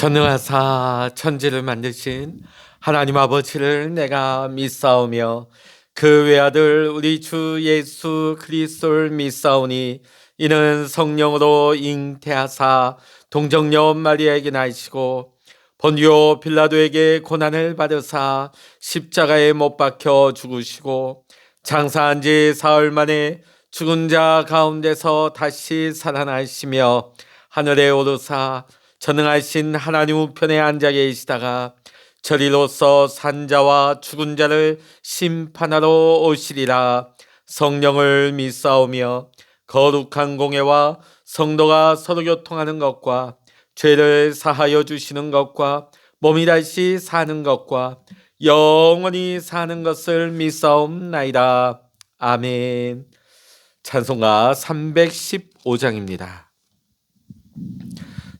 전능하사 천지를 만드신 하나님 아버지를 내가 믿사오며 그 외아들 우리 주 예수 그리스도를 믿사오니 이는 성령으로 잉태하사 동정녀 마리아에게 나시고 본디오 빌라도에게 고난을 받으사 십자가에 못 박혀 죽으시고 장사한 지 사흘 만에 죽은 자 가운데서 다시 살아나시며 하늘에 오르사 전능하신 하나님 우편에 앉아 계시다가 저리로서 산자와 죽은 자를 심판하러 오시리라. 성령을 믿사오며 거룩한 공예와 성도가 서로 교통하는 것과 죄를 사하여 주시는 것과 몸이 다시 사는 것과 영원히 사는 것을 믿사옵나이다. 아멘. 찬송가 315장입니다.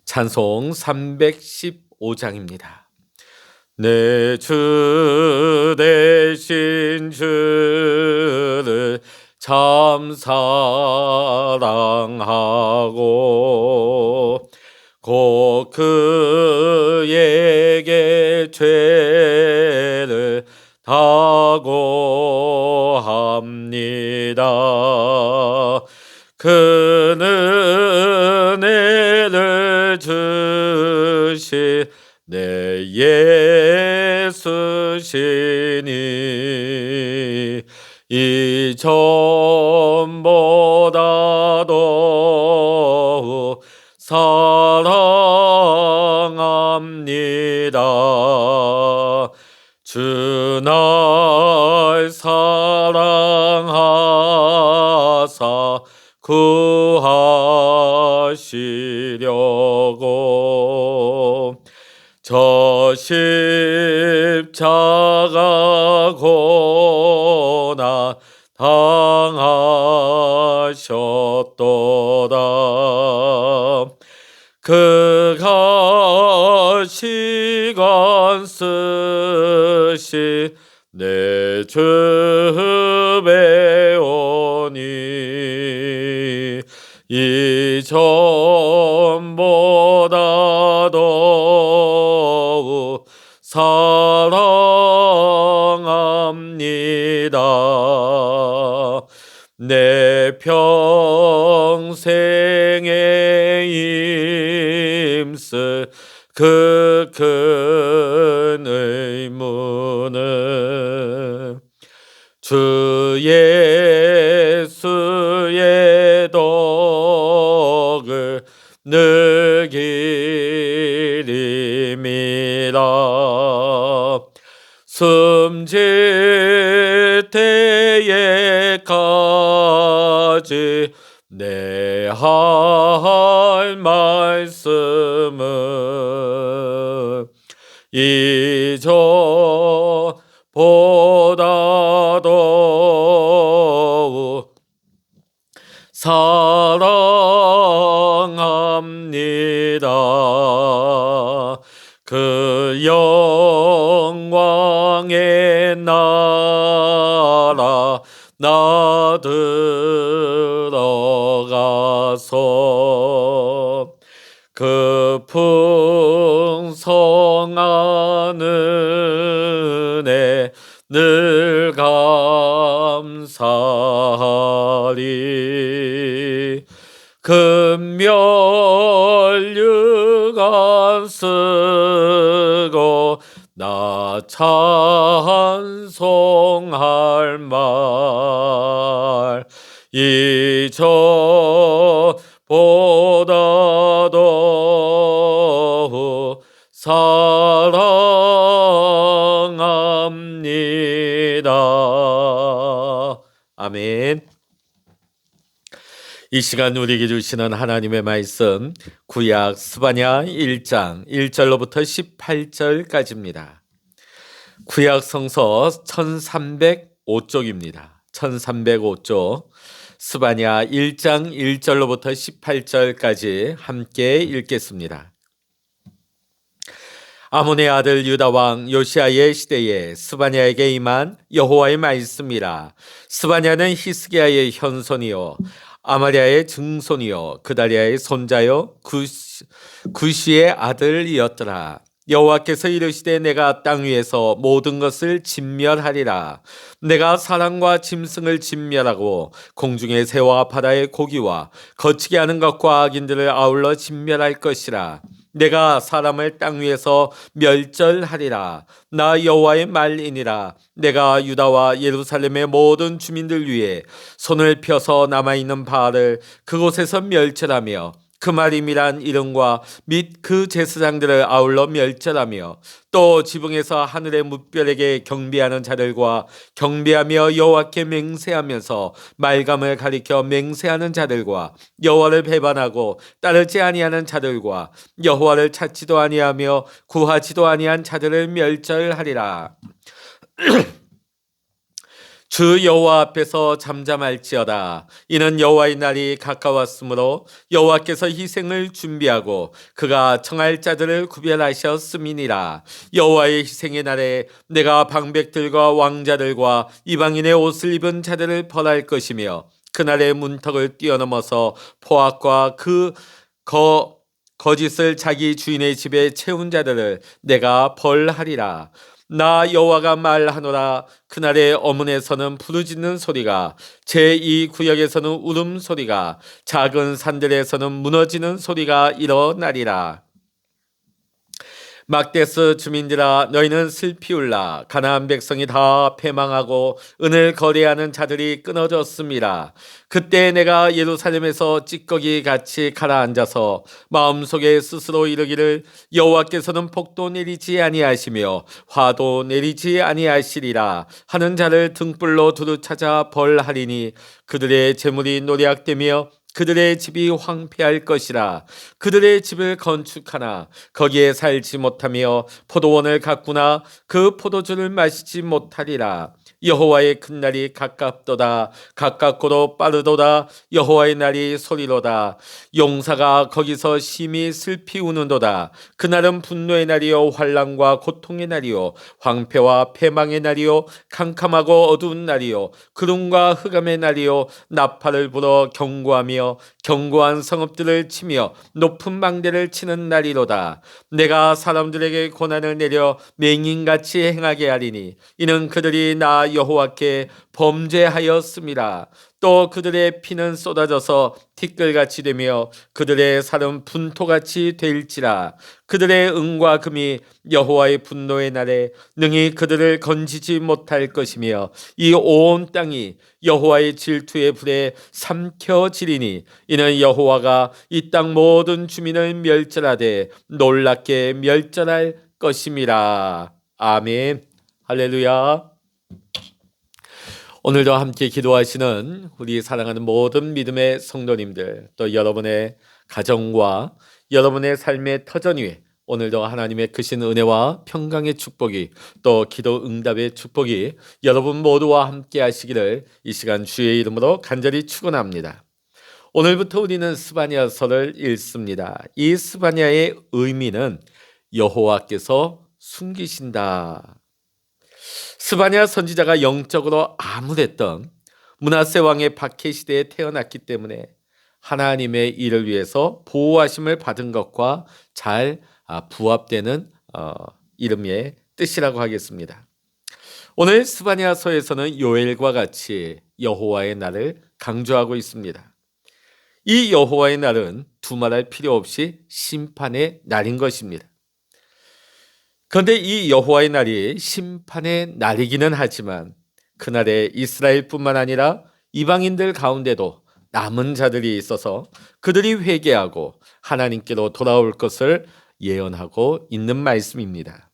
찬송 315장입니다. 내 주 되신 주를 참 사랑하고 곧 그에게 죄를 다고합니다. 그는 은혜를 주신 내 예수시니 이전보다도 사랑합니다. 주 날 사랑하사 구하시려고 저 십자가 고난 당하셨도다. 그가 시간 쓰시 내 주 배우니 이전보다도 사랑합니다. 내 평생에 힘쓸 그 큰 의무는 주 예수의 덕을 늘 기림이라. 숨질 때에까지 내 할 말씀은 이전보다도 사랑합니다. 그 영광의 나라 나 들어가서 그 풍성한 은혜 늘 감사하리. 금멸류관 쓰고 나 찬송할 말 이전보다도 사랑합니다. 아멘. 이 시간 우리에게 주시는 하나님의 말씀 구약 스바냐 1장 1절로부터 18절까지입니다. 구약 성서 1305쪽입니다. 1305쪽 스바냐 1장 1절로부터 18절까지 함께 읽겠습니다. 아몬의 아들 유다 왕 요시아의 시대에 스바냐에게 임한 여호와의 말씀이라. 스바냐는 히스기야의 현손이요 아마리아의 증손이요 그다리아의 손자요 구시의 아들이었더라. 여호와께서 이르시되 내가 땅 위에서 모든 것을 진멸하리라. 내가 사람과 짐승을 진멸하고 공중의 새와 바다의 고기와 거치게 하는 것과 악인들을 아울러 진멸할 것이라. 내가 사람을 땅 위에서 멸절하리라. 나 여호와의 말이니라. 내가 유다와 예루살렘의 모든 주민들 위에 손을 펴서 남아있는 바알을 그곳에서 멸절하며 그 말임이란 이름과 및 그 제사장들을 아울러 멸절하며 또 지붕에서 하늘의 뭇별에게 경배하는 자들과 경배하며 여호와께 맹세하면서 말감을 가리켜 맹세하는 자들과 여호와를 배반하고 따르지 아니하는 자들과 여호와를 찾지도 아니하며 구하지도 아니한 자들을 멸절하리라. 주 여호와 앞에서 잠잠할지어다. 이는 여호와의 날이 가까웠으므로 여호와께서 희생을 준비하고 그가 청할 자들을 구별하셨음이니라. 여호와의 희생의 날에 내가 방백들과 왕자들과 이방인의 옷을 입은 자들을 벌할 것이며 그날의 문턱을 뛰어넘어서 포악과 그 거짓을 자기 주인의 집에 채운 자들을 내가 벌하리라. 나 여호와가 말하노라. 그날의 어문에서는 부르짖는 소리가, 제2구역에서는 울음소리가, 작은 산들에서는 무너지는 소리가 일어나리라. 막데스 주민들아 너희는 슬피 울라. 가나안 백성이 다 패망하고 은을 거래하는 자들이 끊어졌습니다. 그때 내가 예루살렘에서 찌꺼기 같이 가라앉아서 마음속에 스스로 이르기를 여호와께서는 복도 내리지 아니하시며 화도 내리지 아니하시리라 하는 자를 등불로 두루 찾아 벌하리니 그들의 재물이 노략되며 그들의 집이 황폐할 것이라. 그들의 집을 건축하나 거기에 살지 못하며 포도원을 가꾸나 그 포도주를 마시지 못하리라. 여호와의 큰 날이 가깝도다. 가깝고도 빠르도다. 여호와의 날이 소리로다. 용사가 거기서 심히 슬피 우는도다. 그날은 분노의 날이요 환난과 고통의 날이요 황폐와 패망의 날이요 캄캄하고 어두운 날이요 구름과 흑암의 날이요 나팔을 불어 경고하며 견고한 성읍들을 치며 높은 망대를 치는 날이로다. 내가 사람들에게 고난을 내려 맹인같이 행하게 하리니 이는 그들이 나 여호와께 범죄하였음이라. 또 그들의 피는 쏟아져서 티끌같이 되며 그들의 살은 분토같이 될지라. 그들의 은과 금이 여호와의 분노의 날에 능히 그들을 건지지 못할 것이며 이 온 땅이 여호와의 질투의 불에 삼켜지리니 이는 여호와가 이 땅 모든 주민을 멸절하되 놀랍게 멸절할 것임이라. 아멘. 할렐루야. 오늘도 함께 기도하시는 우리 사랑하는 모든 믿음의 성도님들, 또 여러분의 가정과 여러분의 삶의 터전 위에 오늘도 하나님의 크신 은혜와 평강의 축복이, 또 기도 응답의 축복이 여러분 모두와 함께 하시기를 이 시간 주의 이름으로 간절히 축원합니다. 오늘부터 우리는 스바냐서를 읽습니다. 이 스바냐의 의미는 여호와께서 숨기신다. 스바냐 선지자가 영적으로 암울했던 므낫세 왕의 박해 시대에 태어났기 때문에 하나님의 일을 위해서 보호하심을 받은 것과 잘 부합되는 이름의 뜻이라고 하겠습니다. 오늘 스바냐서에서는 요엘과 같이 여호와의 날을 강조하고 있습니다. 이 여호와의 날은 두말할 필요 없이 심판의 날인 것입니다. 그런데 이 여호와의 날이 심판의 날이기는 하지만 그날에 이스라엘뿐만 아니라 이방인들 가운데도 남은 자들이 있어서 그들이 회개하고 하나님께로 돌아올 것을 예언하고 있는 말씀입니다.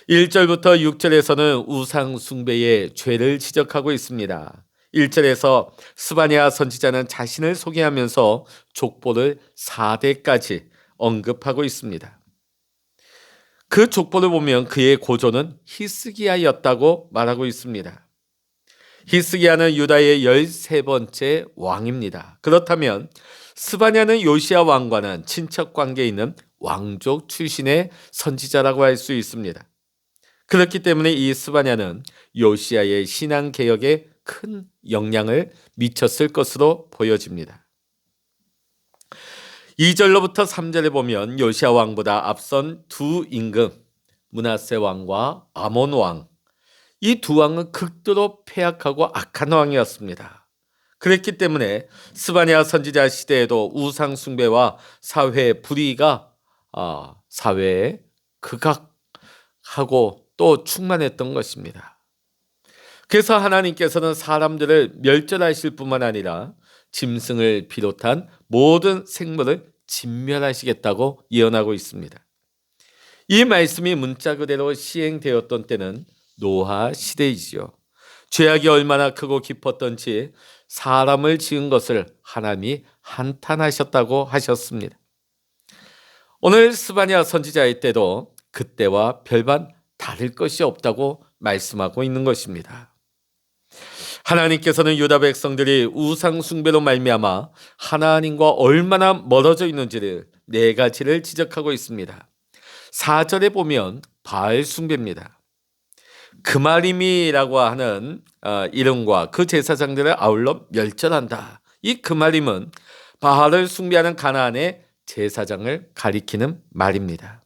1절부터 6절에서는 우상 숭배의 죄를 지적하고 있습니다. 1절에서 스바냐 선지자는 자신을 소개하면서 족보를 4대까지 언급하고 있습니다. 그 족보를 보면 그의 고조는 히스기야였다고 말하고 있습니다. 히스기야는 유다의 13번째 왕입니다. 그렇다면 스바냐는 요시야 왕과는 친척 관계에 있는 왕족 출신의 선지자라고 할 수 있습니다. 그렇기 때문에 이 스바냐는 요시야의 신앙 개혁의 큰 영향을 미쳤을 것으로 보여집니다. 2절로부터 3절에 보면 요시야 왕보다 앞선 두 임금 므낫세 왕과 아몬 왕, 이 두 왕은 극도로 패악하고 악한 왕이었습니다. 그랬기 때문에 스바냐 선지자 시대에도 우상 숭배와 사회 불의가 사회에 극악하고 또 충만했던 것입니다. 그래서 하나님께서는 사람들을 멸절하실 뿐만 아니라 짐승을 비롯한 모든 생물을 진멸하시겠다고 예언하고 있습니다. 이 말씀이 문자 그대로 시행되었던 때는 노아 시대이지요. 죄악이 얼마나 크고 깊었던지 사람을 지은 것을 하나님이 한탄하셨다고 하셨습니다. 오늘 스바냐 선지자의 때도 그때와 별반 다를 것이 없다고 말씀하고 있는 것입니다. 하나님께서는 유다 백성들이 우상 숭배로 말미암아 하나님과 얼마나 멀어져 있는지를 네 가지를 지적하고 있습니다. 4절에 보면 바알 숭배입니다. 그마림이라고 하는 이름과 그 제사장들을 아울러 멸절한다. 이 그마림은 바알을 숭배하는 가나안의 제사장을 가리키는 말입니다.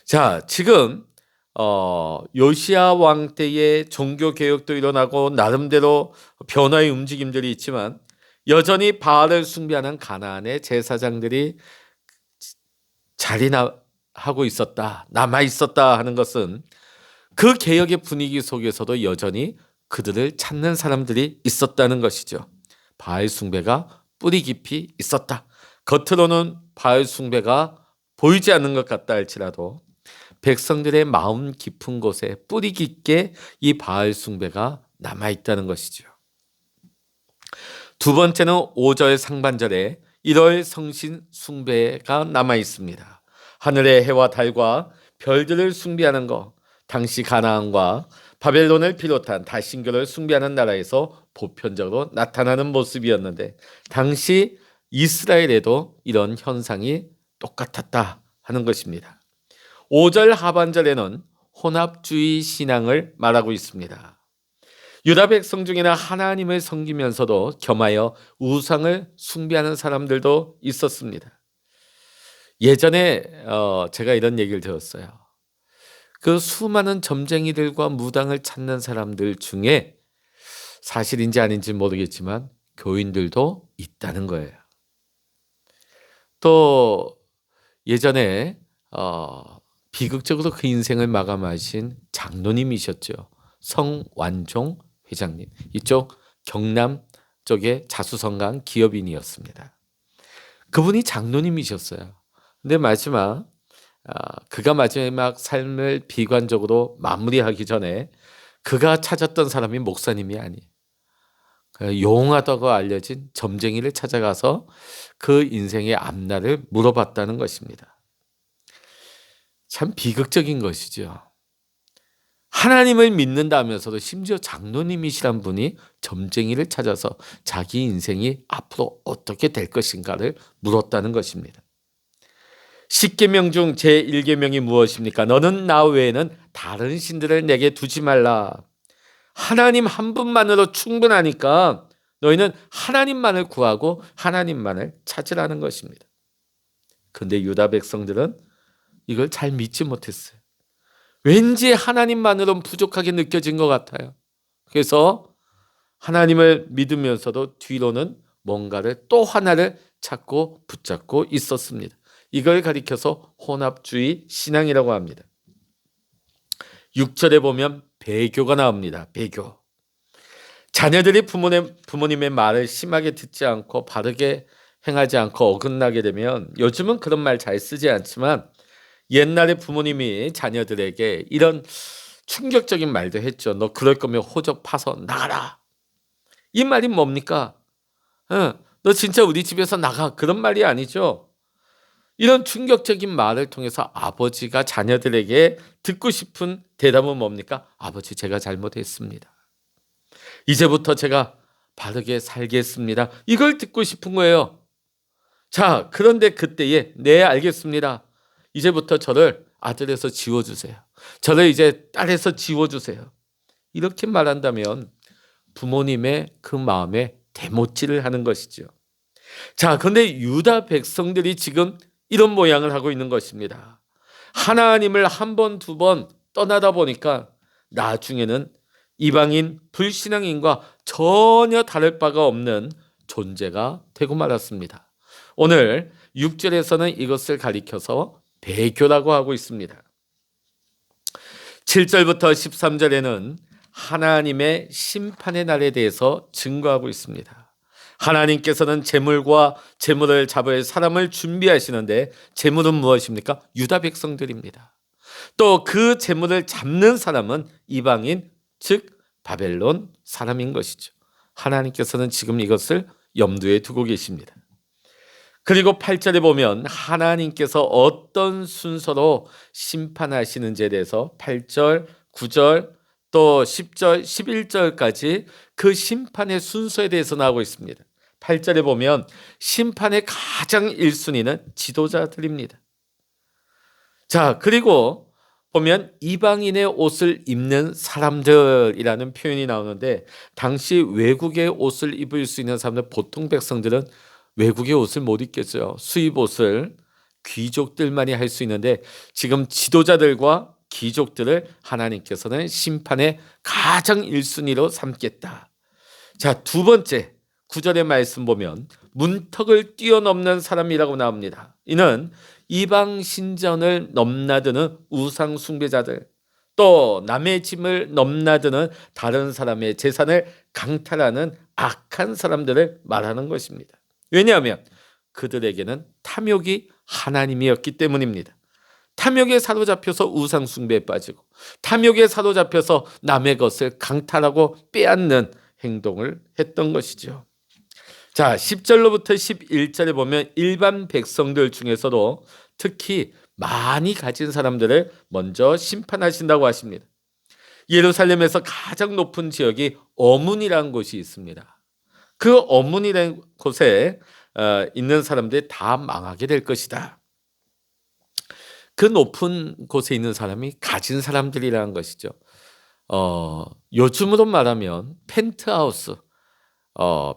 자, 지금 요시야 왕 때의 종교 개혁도 일어나고 나름대로 변화의 움직임들이 있지만 여전히 바알을 숭배하는 가나안의 제사장들이 자리하고 있었다, 남아 있었다 하는 것은 그 개혁의 분위기 속에서도 여전히 그들을 찾는 사람들이 있었다는 것이죠. 바알 숭배가 뿌리 깊이 있었다. 겉으로는 바알 숭배가 보이지 않는 것 같다 할지라도 백성들의 마음 깊은 곳에 뿌리 깊게 이 바알 숭배가 남아있다는 것이죠. 두 번째는 5절 상반절에 1월 성신 숭배가 남아있습니다. 하늘의 해와 달과 별들을 숭배하는 것, 당시 가나안과 바벨론을 비롯한 다신교를 숭배하는 나라에서 보편적으로 나타나는 모습이었는데 당시 이스라엘에도 이런 현상이 똑같았다 하는 것입니다. 5절 하반절에는 혼합주의 신앙을 말하고 있습니다. 유다 백성 중에는 하나님을 섬기면서도 겸하여 우상을 숭배하는 사람들도 있었습니다. 예전에 제가 이런 얘기를 들었어요. 그 수많은 점쟁이들과 무당을 찾는 사람들 중에 사실인지 아닌지 모르겠지만 교인들도 있다는 거예요. 또 예전에 비극적으로 그 인생을 마감하신 장로님이셨죠. 성완종 회장님. 이쪽 경남 쪽의 자수성가한 기업인이었습니다. 그분이 장로님이셨어요. 근데 그가 마지막 삶을 비관적으로 마무리하기 전에 그가 찾았던 사람이 목사님이 아니에요. 용하다고 알려진 점쟁이를 찾아가서 그 인생의 앞날을 물어봤다는 것입니다. 참 비극적인 것이죠. 하나님을 믿는다면서도 심지어 장로님이시란 분이 점쟁이를 찾아서 자기 인생이 앞으로 어떻게 될 것인가를 물었다는 것입니다. 10계명 중 제1계명이 무엇입니까? 너는 나 외에는 다른 신들을 내게 두지 말라. 하나님 한 분만으로 충분하니까 너희는 하나님만을 구하고 하나님만을 찾으라는 것입니다. 그런데 유다 백성들은 이걸 잘 믿지 못했어요. 왠지 하나님만으로는 부족하게 느껴진 것 같아요. 그래서 하나님을 믿으면서도 뒤로는 뭔가를 또 하나를 찾고 붙잡고 있었습니다. 이걸 가리켜서 혼합주의 신앙이라고 합니다. 6절에 보면 배교가 나옵니다. 배교. 자녀들이 부모님의 말을 심하게 듣지 않고 바르게 행하지 않고 어긋나게 되면 요즘은 그런 말 잘 쓰지 않지만 옛날에 부모님이 자녀들에게 이런 충격적인 말도 했죠. 너 그럴 거면 호적 파서 나가라. 이 말이 뭡니까? 너 진짜 우리 집에서 나가. 그런 말이 아니죠. 이런 충격적인 말을 통해서 아버지가 자녀들에게 듣고 싶은 대답은 뭡니까? 아버지, 제가 잘못했습니다. 이제부터 제가 바르게 살겠습니다. 이걸 듣고 싶은 거예요. 자, 그런데 그때에 네, 알겠습니다. 이제부터 저를 아들에서 지워주세요. 저를 이제 딸에서 지워주세요. 이렇게 말한다면 부모님의 그 마음에 대못질을 하는 것이죠. 자, 그런데 유다 백성들이 지금 이런 모양을 하고 있는 것입니다. 하나님을 한 번, 두 번 떠나다 보니까 나중에는 이방인 불신앙인과 전혀 다를 바가 없는 존재가 되고 말았습니다. 오늘 6절에서는 이것을 가리켜서 배교라고 하고 있습니다. 7절부터 13절에는 하나님의 심판의 날에 대해서 증거하고 있습니다. 하나님께서는 재물과 재물을 잡을 사람을 준비하시는데 재물은 무엇입니까? 유다 백성들입니다. 또 그 재물을 잡는 사람은 이방인, 즉 바벨론 사람인 것이죠. 하나님께서는 지금 이것을 염두에 두고 계십니다. 그리고 8절에 보면 하나님께서 어떤 순서로 심판하시는지에 대해서 8절, 9절, 또 10절, 11절까지 그 심판의 순서에 대해서 나오고 있습니다. 8절에 보면 심판의 가장 1순위는 지도자들입니다. 자, 그리고 보면 이방인의 옷을 입는 사람들이라는 표현이 나오는데, 당시 외국의 옷을 입을 수 있는 사람들, 보통 백성들은 외국의 옷을 못 입겠어요. 수입 옷을 귀족들만이 할 수 있는데, 지금 지도자들과 귀족들을 하나님께서는 심판의 가장 1순위로 삼겠다. 자, 두 번째 9절의 말씀 보면 문턱을 뛰어넘는 사람이라고 나옵니다. 이는 이방 신전을 넘나드는 우상 숭배자들, 또 남의 짐을 넘나드는 다른 사람의 재산을 강탈하는 악한 사람들을 말하는 것입니다. 왜냐하면 그들에게는 탐욕이 하나님이었기 때문입니다. 탐욕에 사로잡혀서 우상 숭배에 빠지고, 탐욕에 사로잡혀서 남의 것을 강탈하고 빼앗는 행동을 했던 것이죠. 자, 10절로부터 11절에 보면 일반 백성들 중에서도 특히 많이 가진 사람들을 먼저 심판하신다고 하십니다. 예루살렘에서 가장 높은 지역이 어문이라는 곳이 있습니다. 그 어문이라는 곳에 있는 사람들이 다 망하게 될 것이다. 그 높은 곳에 있는 사람이 가진 사람들이라는 것이죠. 요즘으로 말하면 펜트하우스,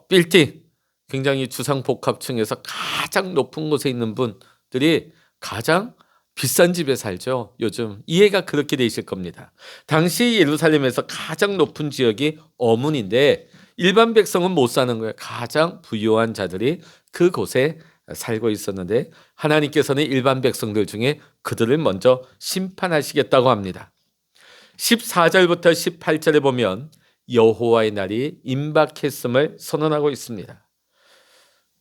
빌딩, 굉장히 주상복합층에서 가장 높은 곳에 있는 분들이 가장 비싼 집에 살죠. 요즘 이해가 그렇게 돼 있을 겁니다. 당시 예루살렘에서 가장 높은 지역이 어문인데 일반 백성은 못 사는 거예요. 가장 부유한 자들이 그곳에 살고 있었는데 하나님께서는 일반 백성들 중에 그들을 먼저 심판하시겠다고 합니다. 14절부터 18절에 보면 여호와의 날이 임박했음을 선언하고 있습니다.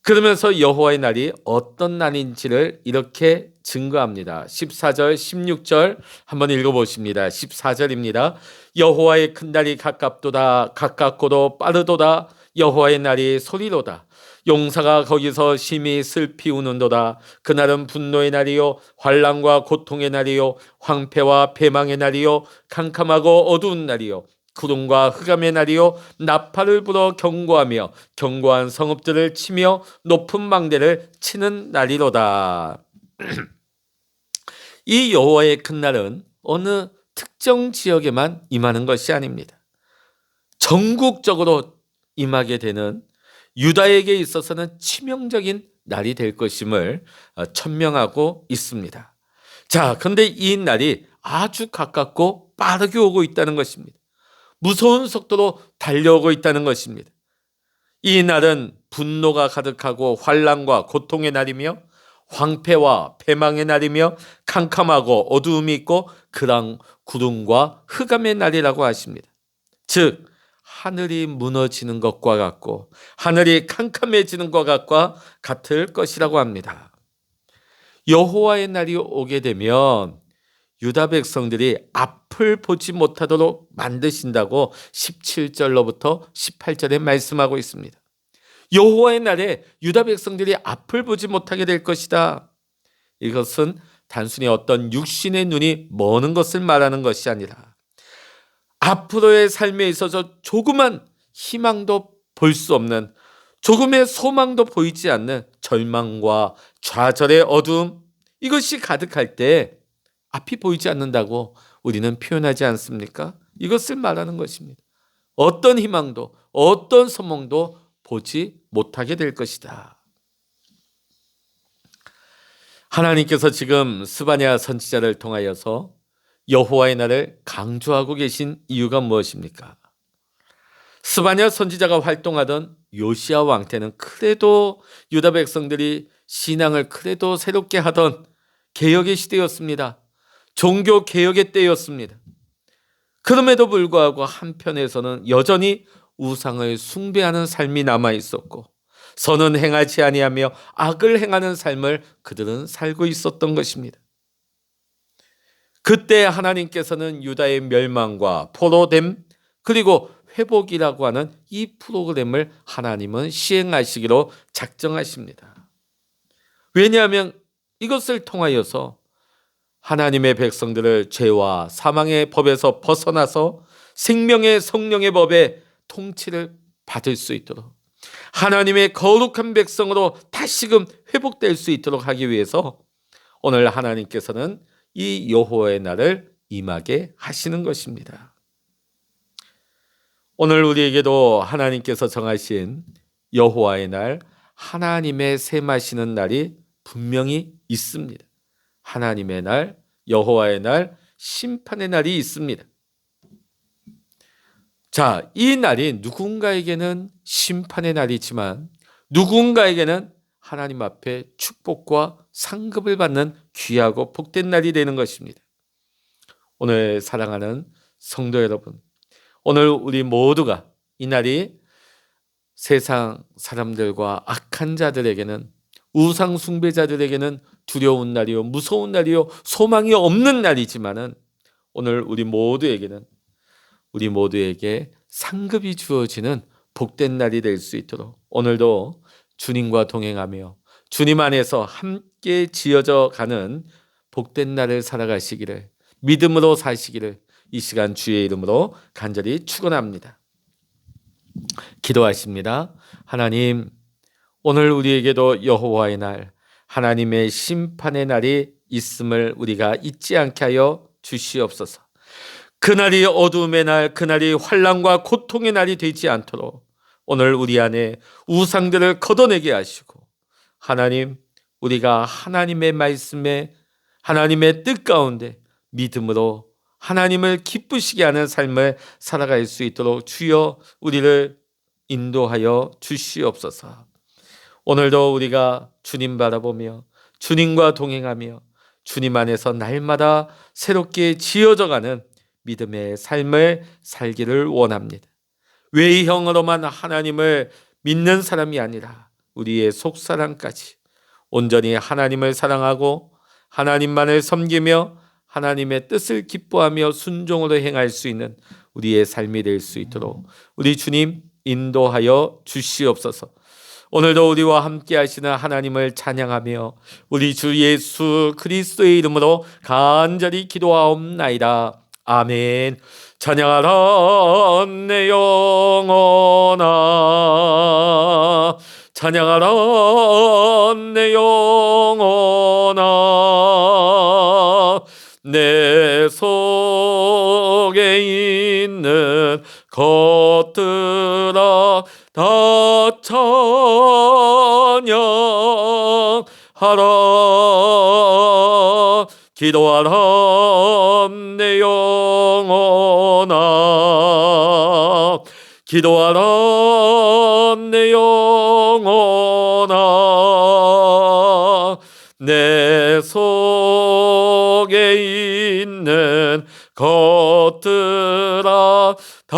그러면서 여호와의 날이 어떤 날인지를 이렇게 증거합니다. 14절, 16절 한번 읽어보십니다. 14절입니다. 여호와의 큰 날이 가깝도다. 가깝고도 빠르도다. 여호와의 날이 소리로다. 용사가 거기서 심히 슬피 우는도다. 그날은 분노의 날이요 환난과 고통의 날이요 황폐와 패망의 날이요 캄캄하고 어두운 날이요 구름과 흑암의 날이요 나팔을 불어 경고하며 견고한 성읍들을 치며 높은 망대를 치는 날이로다. 이 여호와의 큰 날은 어느 특정 지역에만 임하는 것이 아닙니다. 전국적으로 임하게 되는, 유다에게 있어서는 치명적인 날이 될 것임을 천명하고 있습니다. 자, 그런데 이 날이 아주 가깝고 빠르게 오고 있다는 것입니다. 무서운 속도로 달려오고 있다는 것입니다. 이 날은 분노가 가득하고 환난과 고통의 날이며 황폐와 패망의 날이며 캄캄하고 어두움이 있고 구름과 흑암의 날이라고 하십니다. 즉 하늘이 무너지는 것과 같고 하늘이 캄캄해지는 것과 같을 것이라고 합니다. 여호와의 날이 오게 되면 유다 백성들이 앞을 보지 못하도록 만드신다고 17절로부터 18절에 말씀하고 있습니다. 여호와의 날에 유다 백성들이 앞을 보지 못하게 될 것이다. 이것은 단순히 어떤 육신의 눈이 머는 것을 말하는 것이 아니라 앞으로의 삶에 있어서 조그만 희망도 볼 수 없는, 조금의 소망도 보이지 않는 절망과 좌절의 어두움, 이것이 가득할 때 앞이 보이지 않는다고 우리는 표현하지 않습니까? 이것을 말하는 것입니다. 어떤 희망도 어떤 소망도 보지 못하게 될 것이다. 하나님께서 지금 스바냐 선지자를 통하여서 여호와의 날을 강조하고 계신 이유가 무엇입니까? 스바냐 선지자가 활동하던 요시야 왕 때는 그래도 유다 백성들이 신앙을 그래도 새롭게 하던 개혁의 시대였습니다. 종교 개혁의 때였습니다. 그럼에도 불구하고 한편에서는 여전히 우상을 숭배하는 삶이 남아 있었고 선은 행하지 아니하며 악을 행하는 삶을 그들은 살고 있었던 것입니다. 그때 하나님께서는 유다의 멸망과 포로됨 그리고 회복이라고 하는 이 프로그램을 하나님은 시행하시기로 작정하십니다. 왜냐하면 이것을 통하여서 하나님의 백성들을 죄와 사망의 법에서 벗어나서 생명의 성령의 법의 통치를 받을 수 있도록 하나님의 거룩한 백성으로 다시금 회복될 수 있도록 하기 위해서 오늘 하나님께서는 이 여호와의 날을 임하게 하시는 것입니다. 오늘 우리에게도 하나님께서 정하신 여호와의 날, 하나님의 셈하시는 날이 분명히 있습니다. 하나님의 날, 여호와의 날, 심판의 날이 있습니다. 자, 이 날이 누군가에게는 심판의 날이지만 누군가에게는 하나님 앞에 축복과 상급을 받는 귀하고 복된 날이 되는 것입니다. 오늘 사랑하는 성도 여러분, 오늘 우리 모두가 이 날이 세상 사람들과 악한 자들에게는 우상 숭배자들에게는 두려운 날이요 무서운 날이요 소망이 없는 날이지만은 오늘 우리 모두에게 상급이 주어지는 복된 날이 될 수 있도록 오늘도 주님과 동행하며 주님 안에서 함께 지어져 가는 복된 날을 살아가시기를 믿음으로 사시기를 이 시간 주의 이름으로 간절히 축원합니다. 기도하십니다. 하나님, 오늘 우리에게도 여호와의 날, 하나님의 심판의 날이 있음을 우리가 잊지 않게 하여 주시옵소서. 그날이 어두움의 날, 그날이 환난과 고통의 날이 되지 않도록 오늘 우리 안에 우상들을 걷어내게 하시고 하나님, 우리가 하나님의 말씀에 하나님의 뜻 가운데 믿음으로 하나님을 기쁘시게 하는 삶을 살아갈 수 있도록 주여 우리를 인도하여 주시옵소서. 오늘도 우리가 주님 바라보며 주님과 동행하며 주님 안에서 날마다 새롭게 지어져가는 믿음의 삶을 살기를 원합니다. 외형으로만 하나님을 믿는 사람이 아니라 우리의 속사람까지 온전히 하나님을 사랑하고 하나님만을 섬기며 하나님의 뜻을 기뻐하며 순종으로 행할 수 있는 우리의 삶이 될 수 있도록 우리 주님 인도하여 주시옵소서. 오늘도 우리와 함께 하시는 하나님을 찬양하며 우리 주 예수 그리스도의 이름으로 간절히 기도하옵나이다. 아멘. 찬양하라 내 영혼아, 찬양하라 내 영혼아, 내 속에 있는 것들아 다 찬양하라. 기도하라 내 영혼아, 기도하라 내 영혼아, 내 속에 있는 것들아 다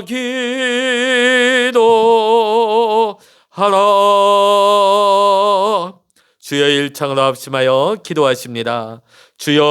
기도하라. 주여 일창으로 합심하여 기도하십니다. 주여